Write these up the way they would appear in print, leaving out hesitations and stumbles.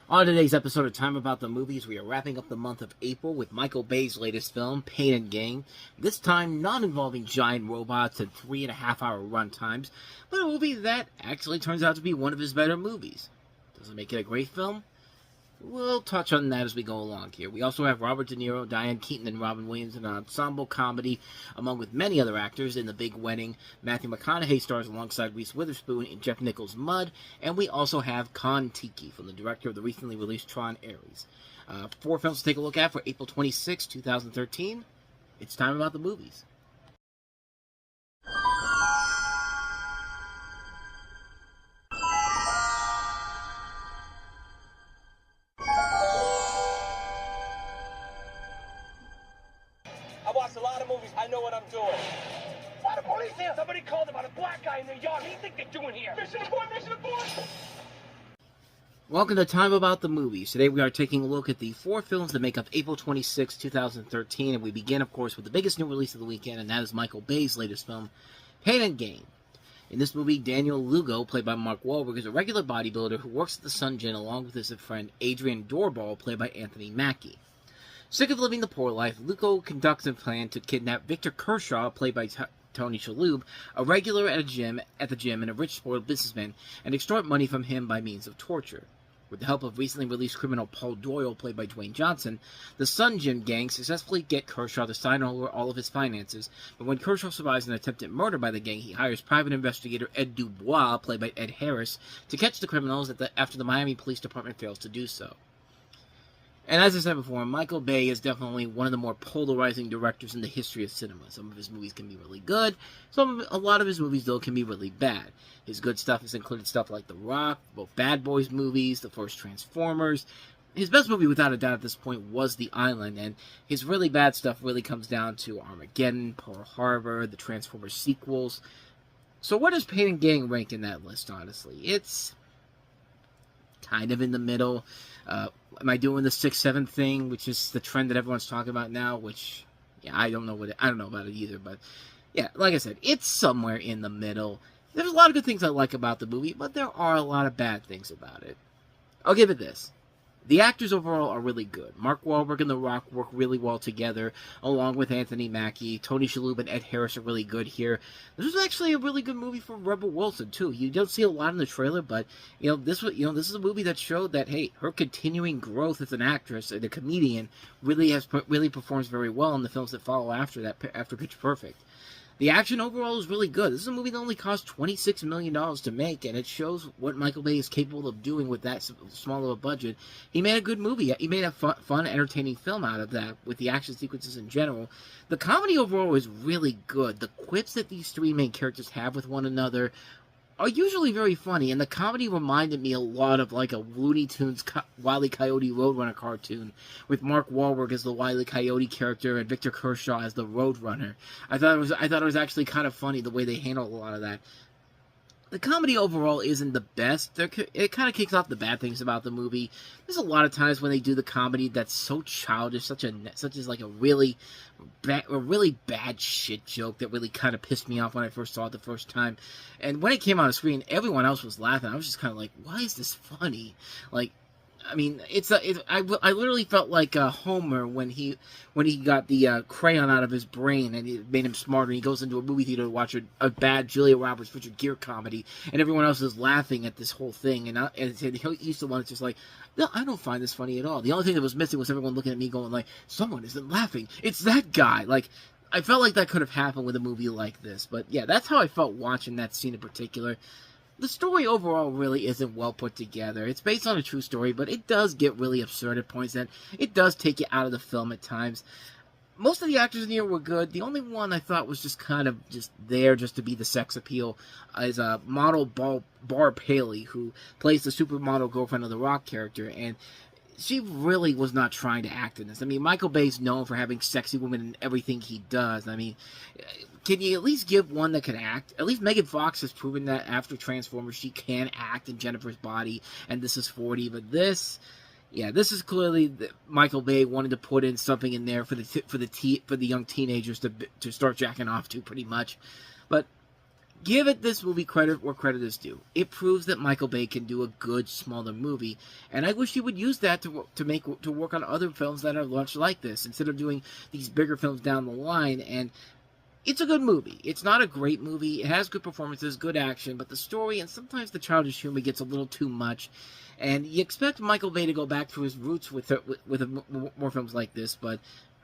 On today's episode of Time About the Movies, we are wrapping up the month of April with Michael Bay's latest film, Pain and Gain. This time, not involving giant robots and 3.5-hour run times, but a movie that actually turns out to be one of his better movies. Does it make it a great film? We'll touch on that as we go along here. We also have Robert De Niro, Diane Keaton, and Robin Williams in an ensemble comedy, along with many other actors in The Big Wedding. Matthew McConaughey stars alongside Reese Witherspoon in Jeff Nichols' Mud, and we also have Kon-Tiki from the director of the recently released Tron Ares. 4 films to take a look at for April 26, 2013. It's Time About the Movies. A lot of movies, I know what I'm doing. Why the police here? Somebody called about a black guy in their yard. What do you think they're doing here? Mission abort, mission abort! Welcome to Time About the Movies. Today we are taking a look at the 4 films that make up April 26, 2013, and we begin, of course, with the biggest new release of the weekend, and that is Michael Bay's latest film, Pain and Gain. In this movie, Daniel Lugo, played by Mark Wahlberg, is a regular bodybuilder who works at the Sun Gym along with his friend Adrian Doorbal, played by Anthony Mackie. Sick of living the poor life, Lugo conducts a plan to kidnap Victor Kershaw, played by Tony Shalhoub, a regular at the gym and a rich, spoiled businessman, and extort money from him by means of torture. With the help of recently released criminal Paul Doyle, played by Dwayne Johnson, the Sun Gym gang successfully get Kershaw to sign over all of his finances, but when Kershaw survives an attempted murder by the gang, he hires private investigator Ed Dubois, played by Ed Harris, to catch the criminals after the Miami Police Department fails to do so. And as I said before, Michael Bay is definitely one of the more polarizing directors in the history of cinema. Some of his movies can be really good. A lot of his movies, though, can be really bad. His good stuff has included stuff like The Rock, both Bad Boys movies, the first Transformers. His best movie, without a doubt, at this point was The Island, and his really bad stuff really comes down to Armageddon, Pearl Harbor, the Transformers sequels. So where does Pain and Gain rank in that list, honestly? It's kind of in the middle. Am I doing the 6-7 thing, which is the trend that everyone's talking about now? Which, yeah, I don't know about it either. But yeah, like I said, it's somewhere in the middle. There's a lot of good things I like about the movie, but there are a lot of bad things about it. I'll give it this. The actors overall are really good. Mark Wahlberg and The Rock work really well together, along with Anthony Mackie. Tony Shalhoub and Ed Harris are really good here. This was actually a really good movie for Rebel Wilson too. You don't see a lot in the trailer, but this is a movie that showed that hey, her continuing growth as an actress and a comedian really performs very well in the films that follow after Pitch Perfect. The action overall is really good. This is a movie that only cost $26 million to make, and it shows what Michael Bay is capable of doing with that small of a budget. He made a good movie. He made a fun, entertaining film out of that, with the action sequences in general. The comedy overall is really good. The quips that these 3 main characters have with one another are usually very funny, and the comedy reminded me a lot of like a Looney Tunes Wile E. Coyote Roadrunner cartoon, with Mark Wahlberg as the Wile E. Coyote character and Victor Kershaw as the Roadrunner. I thought it was actually kind of funny the way they handled a lot of that. The comedy overall isn't the best. It kind of kicks off the bad things about the movie. There's a lot of times when they do the comedy that's so childish, such as like a really bad shit joke that really kind of pissed me off when I first saw it the first time. And when it came on the screen, everyone else was laughing. I was just kind of like, why is this funny? Like, I mean, I literally felt like Homer when he got the crayon out of his brain and it made him smarter. He goes into a movie theater to watch a bad Julia Roberts Richard Gere comedy, and everyone else is laughing at this whole thing. And he's the one that's just like, no, I don't find this funny at all. The only thing that was missing was everyone looking at me going like, someone isn't laughing. It's that guy. Like, I felt like that could have happened with a movie like this. But yeah, that's how I felt watching that scene in particular. The story overall really isn't well put together. It's based on a true story, but it does get really absurd at points, and it does take you out of the film at times. Most of the actors in here were good. The only one I thought was just kind of just there just to be the sex appeal is model Barb Paley, who plays the supermodel girlfriend of the Rock character, and she really was not trying to act in this. I mean, Michael Bay's known for having sexy women in everything he does. I mean, can you at least give one that can act? At least Megan Fox has proven that after Transformers she can act in Jennifer's body, and this is 40. But this is clearly Michael Bay wanted to put in something in there for the young teenagers to start jacking off to, pretty much. But Give it this movie credit where credit is due. It proves that Michael Bay can do a good, smaller movie, and I wish he would use that to work on other films that are much like this, instead of doing these bigger films down the line. And it's a good movie. It's not a great movie. It has good performances, good action, but the story and sometimes the childish humor gets a little too much. And you expect Michael Bay to go back to his roots with more films like this, but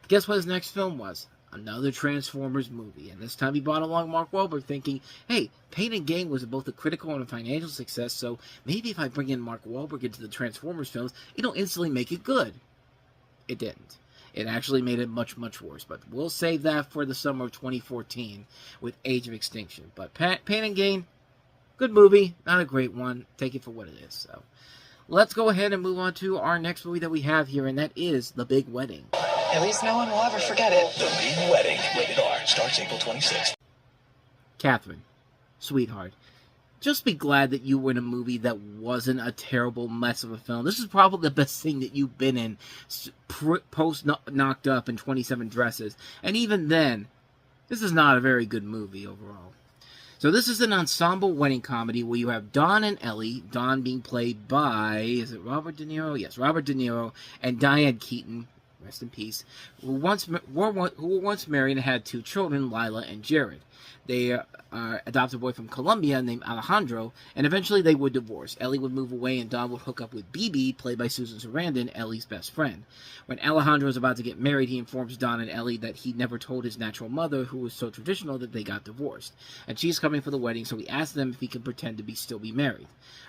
guess what his next film was? Another Transformers movie, and this time he brought along Mark Wahlberg thinking, hey, Pain and Gain was both a critical and a financial success, so maybe if I bring in Mark Wahlberg into the Transformers films, it'll instantly make it good. It didn't. It actually made it much, much worse, but we'll save that for the summer of 2014 with Age of Extinction. But Pain and Gain, good movie, not a great one. Take it for what it is. So let's go ahead and move on to our next movie that we have here, and that is The Big Wedding. At least no one will ever forget it. The Big Wedding, rated R, starts April 26th. Catherine, sweetheart, just be glad that you were in a movie that wasn't a terrible mess of a film. This is probably the best thing that you've been in post Knocked Up and 27 Dresses. And even then, this is not a very good movie overall. So this is an ensemble wedding comedy where you have Don and Ellie, Don being played by, is it Robert De Niro? Yes, Robert De Niro, and Diane Keaton, rest in peace, who were once married and had 2 children, Lila and Jared. They adopted a boy from Colombia named Alejandro, and eventually they would divorce. Ellie would move away, and Don would hook up with Bibi, played by Susan Sarandon, Ellie's best friend. When Alejandro is about to get married, he informs Don and Ellie that he never told his natural mother, who was so traditional, that they got divorced. And she's coming for the wedding, so he asks them if he can pretend to still be married.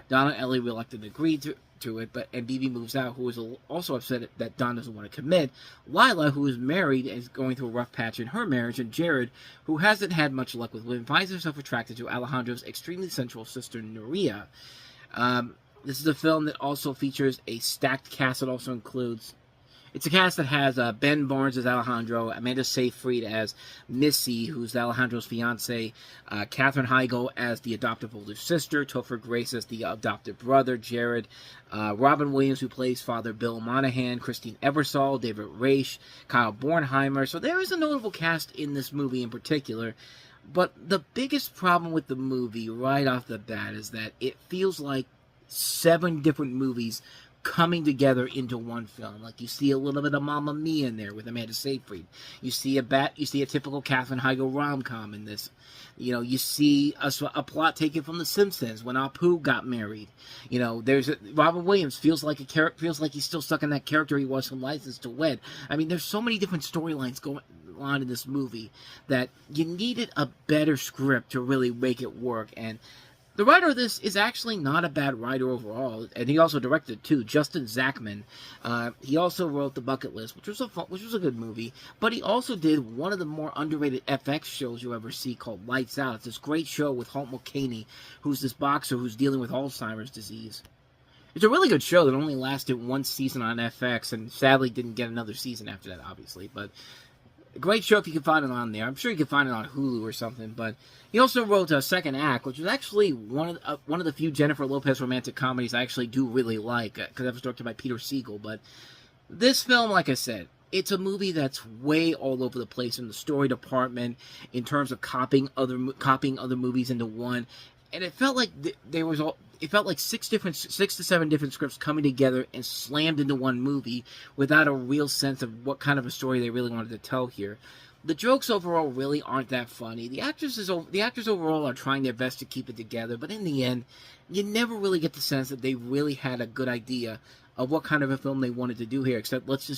Don and Ellie reluctantly agree to it, and Bibi moves out, who is also upset that Don doesn't want to commit. Lila, who is married, is going through a rough patch in her marriage, and Jared, who hasn't had much luck with women, finds himself attracted to Alejandro's extremely sensual sister, Nuria. This is a film that also features a stacked cast. It also includes... It's a cast that has Ben Barnes as Alejandro, Amanda Seyfried as Missy, who's Alejandro's fiancée, Katherine Heigl as the adoptive older sister, Topher Grace as the adoptive brother, Jared, Robin Williams, who plays Father Bill Monahan, Christine Ebersol, David Raish, Kyle Bornheimer. So there is a notable cast in this movie in particular. But the biggest problem with the movie right off the bat is that it feels like 7 different movies coming together into one film. Like, you see a little bit of Mamma Mia in there with Amanda Seyfried. You see a typical Katherine Heigl rom-com in this. You know, you see a plot taken from The Simpsons when Apu got married. You know, Robin Williams feels like he's still stuck in that character he was from License to Wed. I mean, there's so many different storylines going on in this movie that you needed a better script to really make it work. And the writer of this is actually not a bad writer overall, and he also directed it too, Justin Zachman. He also wrote The Bucket List, which was a good movie, but he also did one of the more underrated FX shows you'll ever see called Lights Out. It's this great show with Holt Mulcahy, who's this boxer who's dealing with Alzheimer's disease. It's a really good show that only lasted 1 season on FX, and sadly didn't get another season after that, obviously, but a great show if you can find it on there. I'm sure you can find it on Hulu or something. But he also wrote Second Act, which is actually one of the few Jennifer Lopez romantic comedies I actually do really like, because that was directed by Peter Siegel. But this film, like I said, it's a movie that's way all over the place in the story department in terms of copying other movies into one. And it felt like it felt like 6 to 7 different scripts coming together and slammed into one movie without a real sense of what kind of a story they really wanted to tell here. The jokes overall really aren't that funny. The actors overall are trying their best to keep it together, but in the end, you never really get the sense that they really had a good idea of what kind of a film they wanted to do here, except let's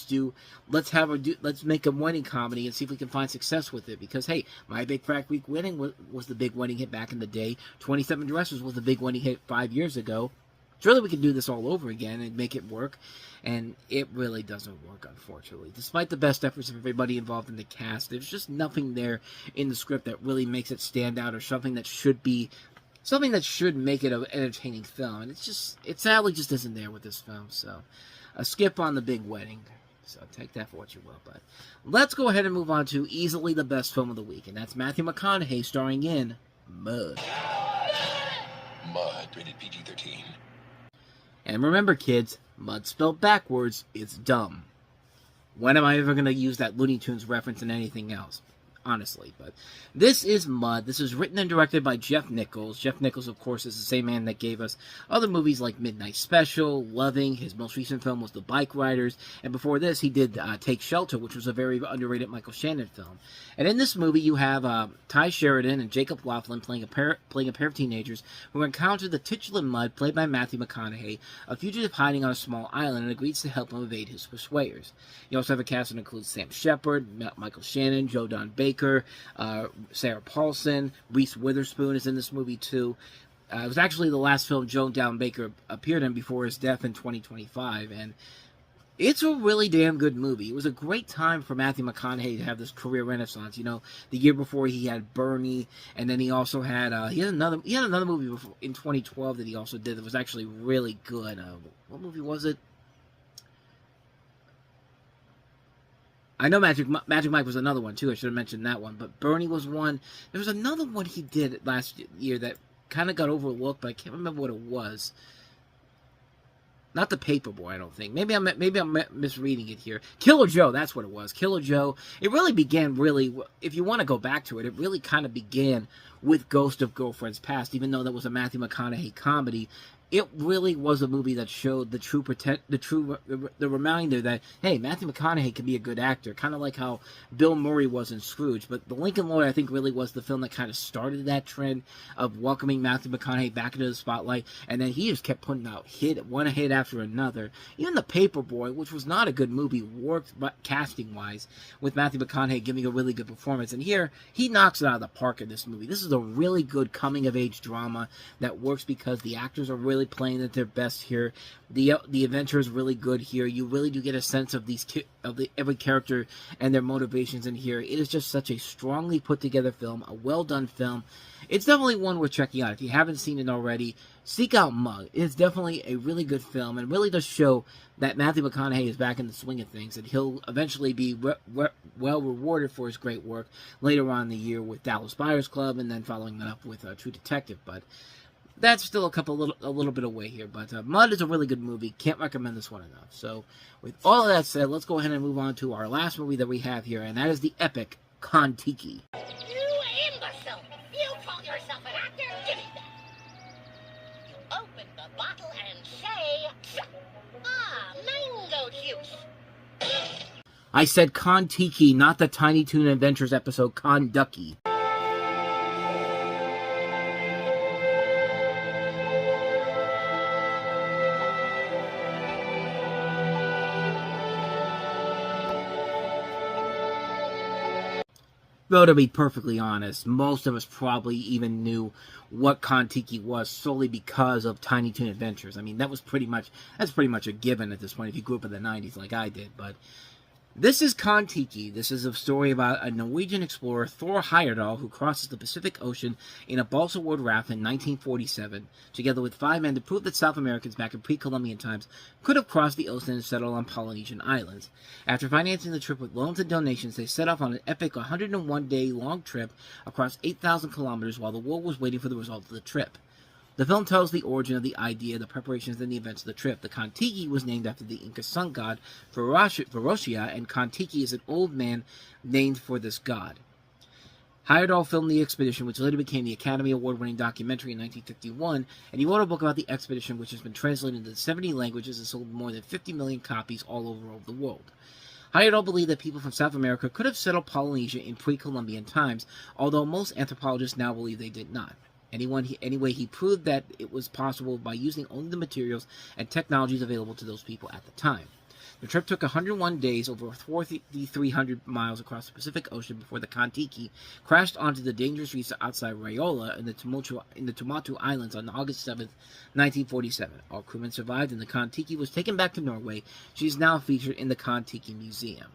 make a wedding comedy and see if we can find success with it. Because, hey, My Big Fat Greek Wedding was the big wedding hit back in the day. 27 Dresses was the big wedding hit 5 years ago. Surely we can do this all over again and make it work. And it really doesn't work, unfortunately. Despite the best efforts of everybody involved in the cast, there's just nothing there in the script that really makes it stand out or something that should make it an entertaining film. And it sadly just isn't there with this film. So, a skip on The Big Wedding. So, take that for what you will. But let's go ahead and move on to easily the best film of the week. And that's Matthew McConaughey starring in Mud. Mud, rated PG-13. And remember, kids, Mud spelled backwards is dumb. When am I ever going to use that Looney Tunes reference in anything else? honestly. But this is Mud. This is written and directed by Jeff Nichols. Jeff Nichols, of course, is the same man that gave us other movies like Midnight Special, Loving. His most recent film was The Bike Riders. And before this, he did Take Shelter, which was a very underrated Michael Shannon film. And in this movie, you have Ty Sheridan and Jacob Laughlin playing a pair of teenagers who encounter the titular Mud, played by Matthew McConaughey, a fugitive hiding on a small island, and agrees to help him evade his pursuers. You also have a cast that includes Sam Shepard, Michael Shannon, Joe Don Baker, Sarah Paulson, Reese Witherspoon is in this movie too. It was actually the last film Joe Don Baker appeared in before his death in 2025, and it's a really damn good movie. It was a great time for Matthew McConaughey to have this career renaissance. You know, the year before he had Bernie, and then he also had another movie before, in 2012 that he also did that was actually really good. What movie was it? I know Magic Mike was another one too. I should have mentioned that one. But Bernie was one. There was another one he did last year that kind of got overlooked, but I can't remember what it was. Not The Paperboy, I don't think. Maybe I'm misreading it here. Killer Joe, that's what it was. Killer Joe. It really began, if you want to go back to it, it really kind of began with Ghost of Girlfriend's Past, even though that was a Matthew McConaughey comedy. It really was a movie that showed the reminder that, hey, Matthew McConaughey can be a good actor, kind of like how Bill Murray was in Scrooge. But The Lincoln Lawyer, I think, really was the film that kind of started that trend of welcoming Matthew McConaughey back into the spotlight, and then he just kept putting out one hit after another. Even The Paperboy, which was not a good movie, worked casting-wise, with Matthew McConaughey giving a really good performance. And here, he knocks it out of the park in this movie. This is a really good coming-of-age drama that works because the actors are really playing at their best here. The adventure is really good here. You really do get a sense of every character and their motivations in here. It is just such a strongly put together film, a well done film. It's definitely one worth checking out. If you haven't seen it already, seek out Mug. It's definitely a really good film, and really does show that Matthew McConaughey is back in the swing of things, and he'll eventually be well rewarded for his great work later on in the year with Dallas Buyers Club, and then following that up with True Detective. But that's still a little bit away here, but Mud is a really good movie. Can't recommend this one enough. So, with all of that said, let's go ahead and move on to our last movie that we have here, and that is the epic Kon-Tiki. You imbecile! You call yourself an actor? Give me that! You open the bottle and say, mango juice. I said Kon-Tiki, not the Tiny Toon Adventures episode Kon-Ducky. Though, to be perfectly honest, most of us probably even knew what Kon-Tiki was solely because of Tiny Toon Adventures. I mean, that's pretty much a given at this point if you grew up in the 90s like I did. But this is Kon-Tiki. This is a story about a Norwegian explorer, Thor Heyerdahl, who crosses the Pacific Ocean in a balsa-wood raft in 1947, together with 5 men to prove that South Americans back in pre-Columbian times could have crossed the ocean and settled on Polynesian islands. After financing the trip with loans and donations, they set off on an epic 101-day-long trip across 8,000 kilometers while the world was waiting for the result of the trip. The film tells the origin of the idea, the preparations, and the events of the trip. The Kon-Tiki was named after the Inca sun god Ferocia, and Kon-Tiki is an old man named for this god. Heyerdahl filmed the expedition, which later became the Academy Award-winning documentary in 1951, and he wrote a book about the expedition which has been translated into 70 languages and sold more than 50 million copies all over the world. Heyerdahl believed that people from South America could have settled Polynesia in pre-Columbian times, although most anthropologists now believe they did not. Anyway, he proved that it was possible by using only the materials and technologies available to those people at the time. The trip took 101 days, over 4,300 miles across the Pacific Ocean before the Kon-Tiki crashed onto the dangerous reef outside Raiola in the Tuamotu Islands on August 7, 1947. All crewmen survived, and the Kon-Tiki was taken back to Norway. She is now featured in the Kon-Tiki Museum.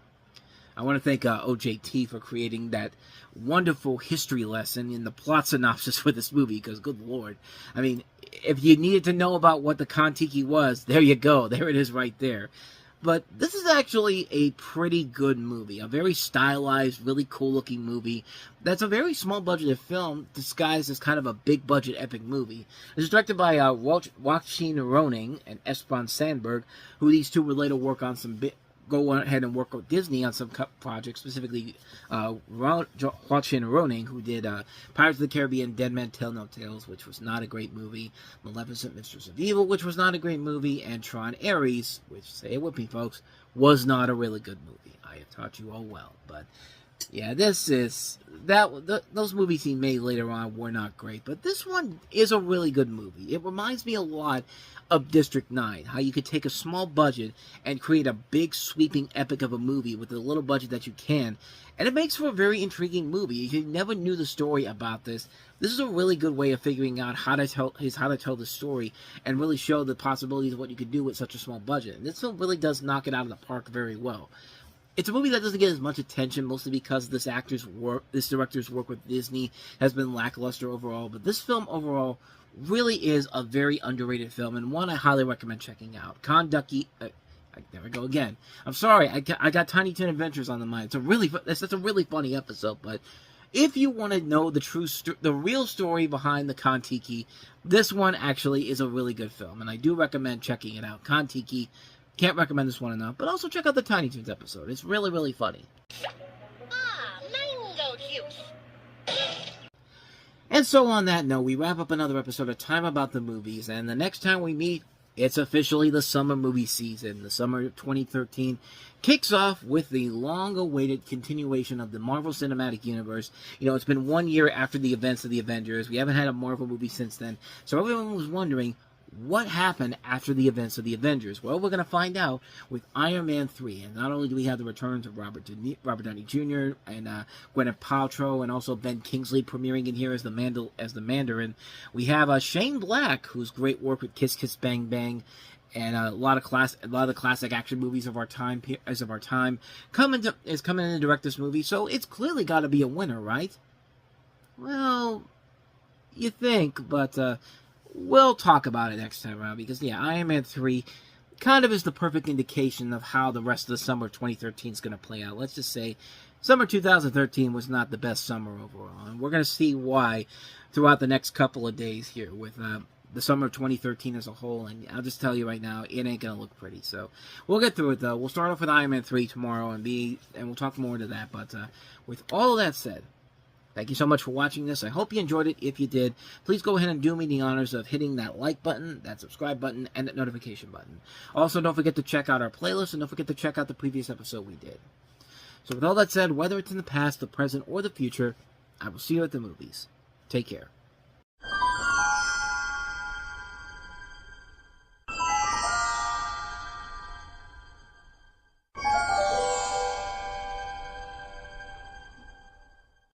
I want to thank OJT for creating that wonderful history lesson in the plot synopsis for this movie, because good lord, I mean, if you needed to know about what the Kon-Tiki was, there you go, there it is right there. But this is actually a pretty good movie, a very stylized, really cool-looking movie that's a very small-budgeted film disguised as kind of a big-budget epic movie. It's directed by Joachim Roning and Espen Sandberg, who these two would later work on some go ahead and work with Disney on some projects, specifically Joaquin Roning, who did Pirates of the Caribbean, Dead Man Tell No Tales, which was not a great movie, Maleficent, Mistress of Evil, which was not a great movie, and Tron Ares, which, say it with me, folks, was not a really good movie. I have taught you all well, but yeah, those movies he made later on were not great, but this one is a really good movie. It reminds me a lot of District 9, how you could take a small budget and create a big sweeping epic of a movie with the little budget that you can, and it makes for a very intriguing movie. If you never knew the story about this is a really good way of figuring out how to tell the story and really show the possibilities of what you could do with such a small budget. And this film really does knock it out of the park very well. It's a movie that doesn't get as much attention, mostly because this director's work with Disney has been lackluster overall, but this film overall really is a very underrated film, and one I highly recommend checking out. There we go again. I'm sorry, I got Tiny Toon Adventures on the mind. That's a really funny episode, but if you want to know the real story behind the Kon-Tiki, this one actually is a really good film, and I do recommend checking it out. Kon-Tiki, can't recommend this one enough, but also check out the Tiny Toons episode. It's really, really funny. Mango juice. And so on that note, we wrap up another episode of Time About the Movies, and the next time we meet, it's officially the summer movie season. The summer of 2013 kicks off with the long-awaited continuation of the Marvel Cinematic Universe. It's been 1 year after the events of the Avengers. We haven't had a Marvel movie since then, so everyone was wondering, what happened after the events of the Avengers? Well, we're going to find out with Iron Man 3. And not only do we have the returns of Robert Downey Jr. and Gwyneth Paltrow, and also Ben Kingsley premiering in here as the Mandarin, we have Shane Black, whose great work with Kiss Kiss Bang Bang and a lot of the classic action movies of our time coming in to direct this movie. So it's clearly got to be a winner, right? Well, you think, but we'll talk about it next time around, because, Iron Man 3 kind of is the perfect indication of how the rest of the summer of 2013 is going to play out. Let's just say summer 2013 was not the best summer overall, and we're going to see why throughout the next couple of days here with the summer of 2013 as a whole, and I'll just tell you right now, it ain't going to look pretty. So we'll get through it, though. We'll start off with Iron Man 3 tomorrow, and we'll talk more into that, but with all of that said, thank you so much for watching this. I hope you enjoyed it. If you did, please go ahead and do me the honors of hitting that like button, that subscribe button, and that notification button. Also, don't forget to check out our playlist, and don't forget to check out the previous episode we did. So with all that said, whether it's in the past, the present, or the future, I will see you at the movies. Take care.